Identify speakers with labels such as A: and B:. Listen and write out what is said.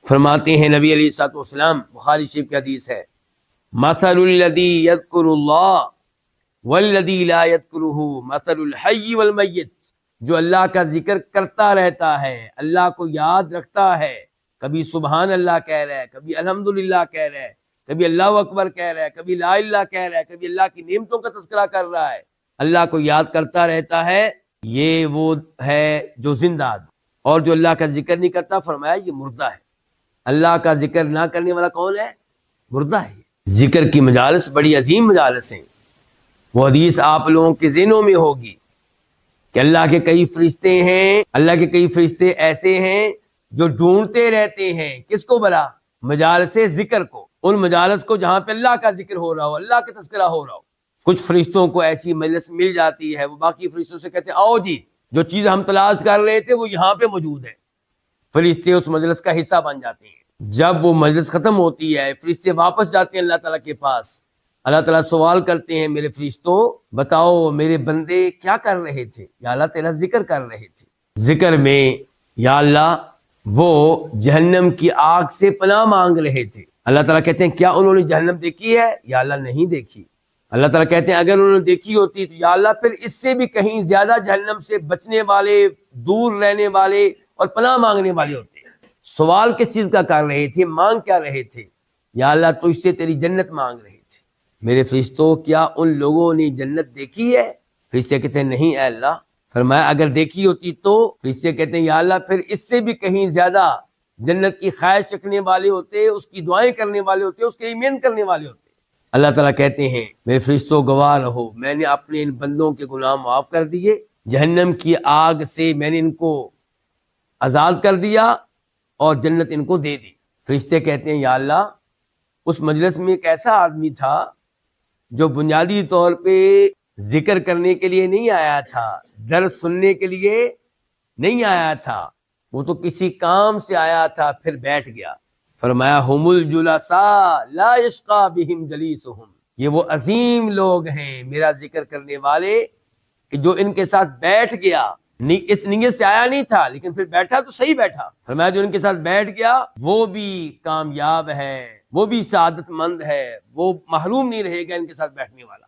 A: فرماتے ہیں نبی علیہ الصلوۃ والسلام، بخاری شریف کی حدیث ہے، مثل الذی یذکر اللہ والذی لا یذکرہ مثل الحی والمیت۔ جو اللہ کا ذکر کرتا رہتا ہے، اللہ کو یاد رکھتا ہے، کبھی سبحان اللہ کہہ رہا ہے، کبھی الحمدللہ کہہ رہا ہے، کبھی اللہ اکبر کہہ رہا ہے، کبھی لا الہ کہہ رہا ہے، کبھی اللہ کی نعمتوں کا تذکرہ کر رہا ہے، اللہ کو یاد کرتا رہتا ہے، یہ وہ ہے جو زندہ آدمی۔ اور جو اللہ کا ذکر نہیں کرتا، فرمایا یہ مردہ ہے۔ اللہ کا ذکر نہ کرنے والا کون ہے؟ مردہ ہے۔ ذکر کی مجالس بڑی عظیم مجالس ہیں۔ وہ حدیث آپ لوگوں کے ذہنوں میں ہوگی کہ اللہ کے کئی فرشتے ہیں، اللہ کے کئی فرشتے ایسے ہیں جو ڈھونڈتے رہتے ہیں کس کو؟ بلا مجالس ذکر کو، ان مجالس کو جہاں پہ اللہ کا ذکر ہو رہا ہو، اللہ کا تذکرہ ہو رہا ہو۔ کچھ فرشتوں کو ایسی مجلس مل جاتی ہے، وہ باقی فرشتوں سے کہتے ہیں آؤ جی، جو چیز ہم تلاش کر رہے تھے وہ یہاں پہ موجود ہے۔ فرشتے اس مجلس کا حصہ بن جاتے ہیں۔ جب وہ مجلس ختم ہوتی ہے، فرشتے واپس جاتے ہیں اللہ تعالیٰ کے پاس۔ اللہ تعالیٰ سوال کرتے ہیں، میرے فرشتوں بتاؤ میرے بندے کیا کر رہے تھے؟ یا اللہ تیرا ذکر کر رہے تھے۔ ذکر میں یا اللہ وہ جہنم کی آگ سے پناہ مانگ رہے تھے۔ اللہ تعالیٰ کہتے ہیں کیا انہوں نے جہنم دیکھی ہے؟ یا اللہ نہیں دیکھی۔ اللہ تعالیٰ کہتے ہیں اگر انہوں نے دیکھی ہوتی تو یا اللہ پھر اس سے بھی کہیں زیادہ جہنم سے بچنے والے، دور رہنے والے اور پناہ مانگنے والے ہوتے۔ سوال کس چیز کا کر رہے تھے؟ مانگ کیا رہے تھے؟ یا اللہ تو اس سے تیری جنت مانگ رہے تھے۔ میرے فرشتوں کیا ان لوگوں نے جنت دیکھی ہے؟ فرشتے کہتے ہیں نہیں اے اللہ۔ فرمایا اگر دیکھی ہوتی تو؟ فرشتے کہتے ہیں یا اللہ پھر اس سے بھی کہیں زیادہ جنت کی خواہش رکھنے والے ہوتے، اس کی دعائیں کرنے والے ہوتے، اس کے لیے محنت کرنے والے ہوتے۔ اللہ تعالیٰ کہتے ہیں میرے فرشتوں گواہ رہو، میں نے اپنے ان بندوں کے گناہ معاف کر دیے، جہنم کی آگ سے میں نے ان کو آزاد کر دیا اور جنت ان کو دے دی۔ فرشتے کہتے ہیں یا اللہ اس مجلس میں ایک ایسا آدمی تھا جو بنیادی طور پہ ذکر کرنے کے لیے نہیں آیا تھا، درس سننے کے لیے نہیں آیا تھا، وہ تو کسی کام سے آیا تھا پھر بیٹھ گیا۔ فرمایا ہم الجلساء لا یشقی بہم جلیسہم، یہ وہ عظیم لوگ ہیں میرا ذکر کرنے والے کہ جو ان کے ساتھ بیٹھ گیا، اس نیت سے آیا نہیں تھا لیکن پھر بیٹھا تو صحیح بیٹھا۔ فرمایا جو ان کے ساتھ بیٹھ گیا وہ بھی کامیاب ہے، وہ بھی سعادت مند ہے، وہ محروم نہیں رہے گا ان کے ساتھ بیٹھنے والا۔